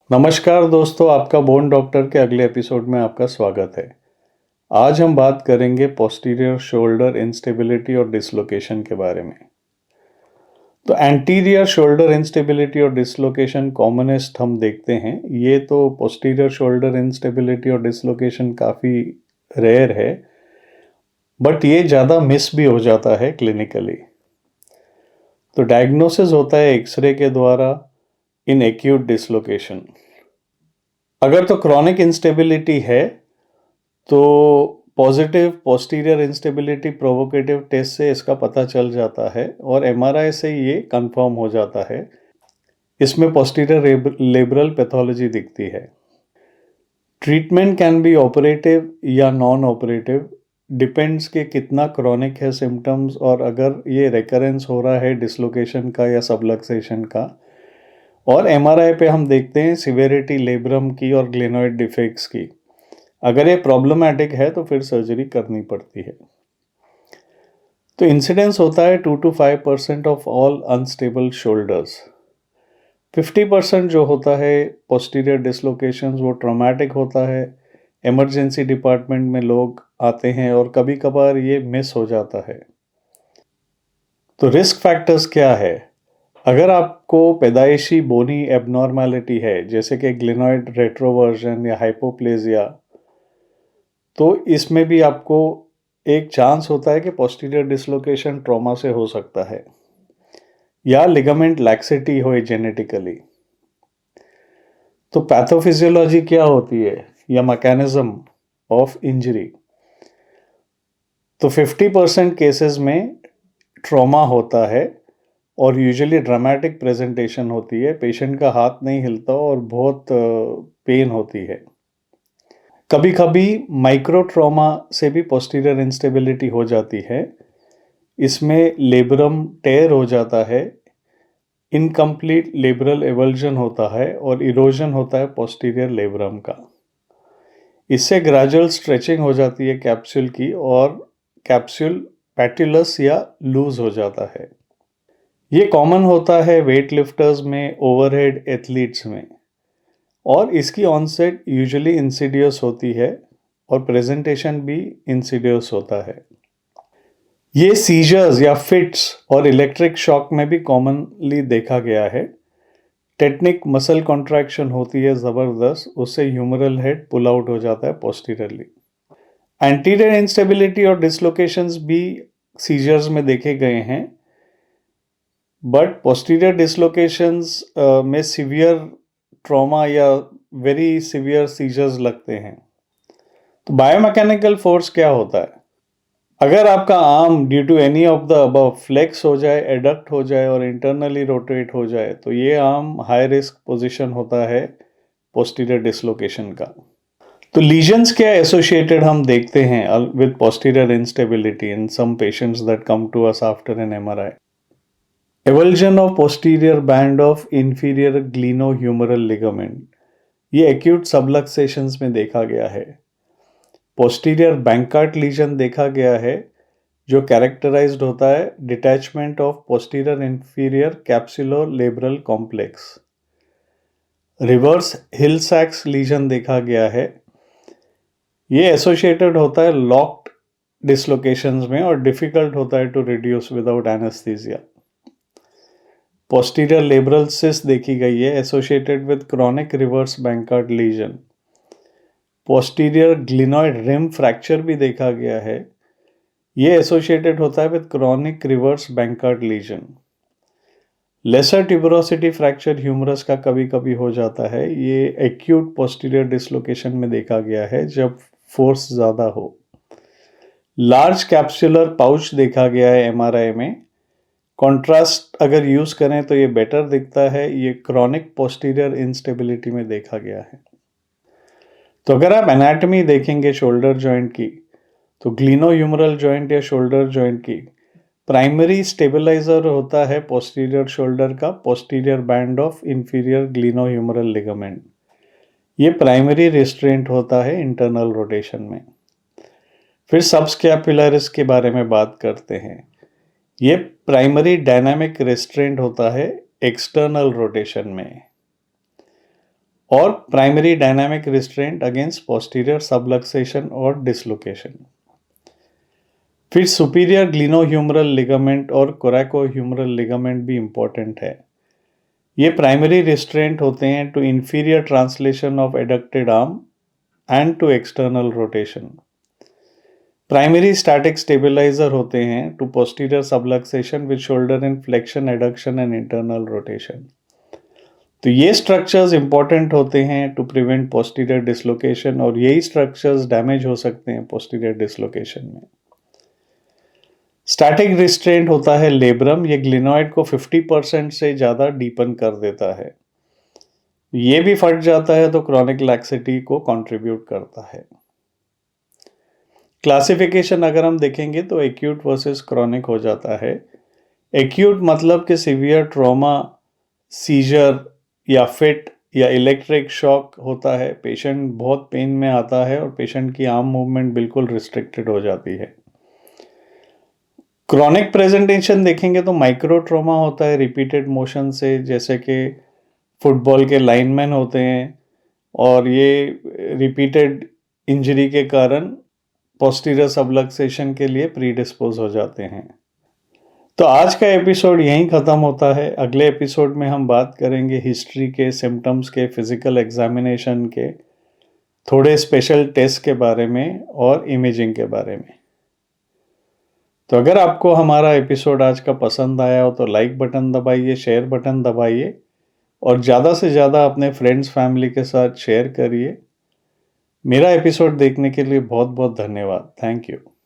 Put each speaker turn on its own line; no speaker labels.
नमस्कार दोस्तों, आपका बोन डॉक्टर के अगले एपिसोड में आपका स्वागत है। आज हम बात करेंगे पोस्टीरियर शोल्डर इंस्टेबिलिटी और डिसलोकेशन के बारे में। तो एंटीरियर शोल्डर इंस्टेबिलिटी और डिसलोकेशन कॉमनेस्ट हम देखते हैं। ये तो पोस्टीरियर शोल्डर इंस्टेबिलिटी और डिसलोकेशन काफ़ी रेयर है, बट ये ज़्यादा मिस भी हो जाता है क्लिनिकली। तो डायग्नोसिस होता है एक्सरे के द्वारा इन एक्यूट डिसलोकेशन। अगर तो क्रॉनिक इंस्टेबिलिटी है तो positive posterior instability provocative test से इसका पता चल जाता है और एमआरआई से ये कंफर्म हो जाता है। इसमें पोस्टीरियर लेबरल पैथोलॉजी दिखती है। ट्रीटमेंट कैन बी ऑपरेटिव या नॉन ऑपरेटिव, डिपेंड्स कि कितना क्रॉनिक है सिम्टम्स और अगर ये रिकरेंस हो रहा है डिसलोकेशन का या सबलक्सेशन का। और एमआरआई पे हम देखते हैं सिवियरिटी लेब्रम की और ग्लेनोइड डिफेक्ट्स की। अगर ये प्रॉब्लमैटिक है तो फिर सर्जरी करनी पड़ती है। तो इंसिडेंस होता है 2 to 5% of all unstable shoulders. 50% जो होता है पोस्टीरियर डिसलोकेशंस वो ट्रॉमेटिक होता है। इमरजेंसी डिपार्टमेंट में लोग आते हैं और कभी कभार ये मिस हो जाता है। तो रिस्क फैक्टर्स क्या है? अगर आपको पैदाइशी बोनी एबनॉर्मैलिटी है जैसे कि ग्लेनोइड रेट्रोवर्जन या हाइपोप्लेजिया, तो इसमें भी आपको एक चांस होता है कि पोस्टीरियर डिसलोकेशन ट्रॉमा से हो सकता है या लिगामेंट लैक्सिटी हो जेनेटिकली। तो पैथोफिजियोलॉजी क्या होती है या मैकेनिज्म ऑफ इंजरी? तो 50% केसेस में ट्रॉमा होता है और यूजुअली ड्रामेटिक प्रेजेंटेशन होती है। पेशेंट का हाथ नहीं हिलता और बहुत पेन होती है। कभी कभी माइक्रो ट्रॉमा से भी पोस्टीरियर इंस्टेबिलिटी हो जाती है। इसमें लेब्रम टेयर हो जाता है, इनकम्प्लीट लेब्रल एवल्जन होता है और इरोजन होता है पोस्टीरियर लेब्रम का। इससे ग्रेजुअल स्ट्रेचिंग हो जाती है कैप्सूल की और कैप्सूल पैटिलस या लूज हो जाता है। ये कॉमन होता है वेट लिफ्टर्स में, ओवरहेड एथलीट्स में, और इसकी ऑनसेट यूजुअली इंसिडियस होती है और प्रेजेंटेशन भी इंसिडियस होता है। ये सीजर्स या फिट्स और इलेक्ट्रिक शॉक में भी कॉमनली देखा गया है। टेक्निक मसल कॉन्ट्रैक्शन होती है ज़बरदस्त, उससे ह्यूमरल हेड पुल आउट हो जाता है पोस्टीरियरली। एंटीरियर इंस्टेबिलिटी और डिसलोकेशंस भी सीजर्स में देखे गए हैं, बट पोस्टीरियर डिसलोकेशंस में सीवियर ट्रॉमा या वेरी सीवियर सीजर्स लगते हैं। तो बायोमैकेनिकल फोर्स क्या होता है? अगर आपका arm due to any of the above flex हो जाए, एडक्ट हो जाए और इंटरनली रोटेट हो जाए तो ये आर्म हाई रिस्क पोजीशन होता है पोस्टीरियर डिसलोकेशन का। तो लीजन्स क्या एसोसिएटेड हम देखते हैं with posterior instability in some patients that come to us after an MRI. Avulsion of posterior band of inferior glenohumeral ligament, ये एक्यूट सबलक्सेशंस में देखा गया है। पोस्टीरियर बैंकार्ट लीजन देखा गया है जो कैरेक्टराइज्ड होता है detachment of posterior inferior capsulo labral complex. Reverse Hill सैक्स लीजन देखा गया है। ये एसोसिएटेड होता है लॉक्ड डिसलोकेशंस में और डिफिकल्ट होता है to reduce without anaesthesia. Posterior labral cyst देखी गई है associated with chronic reverse Bankart lesion. Posterior glenoid rim fracture भी देखा गया है, ये एसोसिएटेड होता है with chronic reverse Bankart lesion. Lesser tuberosity fracture humerus का कभी कभी हो जाता है, ये एक्यूट पोस्टीरियर डिसलोकेशन में देखा गया है जब फोर्स ज़्यादा हो। लार्ज कैप्सुलर पाउच देखा गया है एमआरआई में। कॉन्ट्रास्ट अगर यूज़ करें तो ये बेटर दिखता है, ये क्रॉनिक पोस्टीरियर इंस्टेबिलिटी में देखा गया है। तो अगर आप एनाटॉमी देखेंगे शोल्डर जॉइंट की, तो ग्लिनोह्यूमरल जॉइंट या शोल्डर जॉइंट की प्राइमरी स्टेबलाइजर होता है पोस्टीरियर शोल्डर का posterior band of inferior glenohumeral ligament. ये प्राइमरी रिस्ट्रेंट होता है इंटरनल रोटेशन में। फिर सबस्कैपुलरिस के बारे में बात करते हैं। ये प्राइमरी डायनामिक रिस्ट्रेंट होता है एक्सटर्नल रोटेशन में। और primary dynamic restraint against posterior subluxation और डिसलोकेशन। फिर सुपीरियर ग्लिनोह्यूमरल लिगामेंट और कोरैकोह्यूमरल लिगामेंट भी इंपॉर्टेंट है। ये प्राइमरी रिस्ट्रेंट होते हैं to inferior translation of adducted arm and to external rotation. Primary static stabilizer होते हैं to posterior subluxation with shoulder in flexion, adduction and internal rotation. तो ये स्ट्रक्चर्स इंपॉर्टेंट होते हैं टू प्रिवेंट पोस्टीरियर डिसलोकेशन, और यही स्ट्रक्चर्स डैमेज हो सकते हैं पोस्टीरियर डिसलोकेशन में। स्टैटिक रिस्ट्रेंट होता है लेब्रम, ये ग्लिनॉइड को 50% से ज़्यादा डीपन कर देता है। ये भी फट जाता है तो क्रॉनिक लैक्सिटी को कंट्रीब्यूट करता है। क्लासिफिकेशन अगर हम देखेंगे तो एक्यूट वर्सेस क्रॉनिक हो जाता है। एक्यूट मतलब कि सीवियर ट्रॉमा, सीजर या फिट या इलेक्ट्रिक शॉक होता है, पेशेंट बहुत पेन में आता है और पेशेंट की आर्म मूवमेंट बिल्कुल रिस्ट्रिक्टेड हो जाती है। क्रॉनिक प्रेजेंटेशन देखेंगे तो माइक्रो ट्रॉमा होता है रिपीटेड मोशन से, जैसे कि फुटबॉल के लाइनमैन होते हैं, और ये रिपीटेड इंजरी के कारण पोस्टीरियर सबलक्सेशन के लिए प्रीडिस्पोज हो जाते हैं। तो आज का एपिसोड यहीं ख़त्म होता है। अगले एपिसोड में हम बात करेंगे हिस्ट्री के, सिम्टम्स के, फिजिकल एग्जामिनेशन के, थोड़े स्पेशल टेस्ट के बारे में और इमेजिंग के बारे में। तो अगर आपको हमारा एपिसोड आज का पसंद आया हो तो लाइक बटन दबाइए, शेयर बटन दबाइए, और ज़्यादा से ज़्यादा अपने फ्रेंड्स फैमिली के साथ शेयर करिए। मेरा एपिसोड देखने के लिए बहुत बहुत धन्यवाद। Thank you.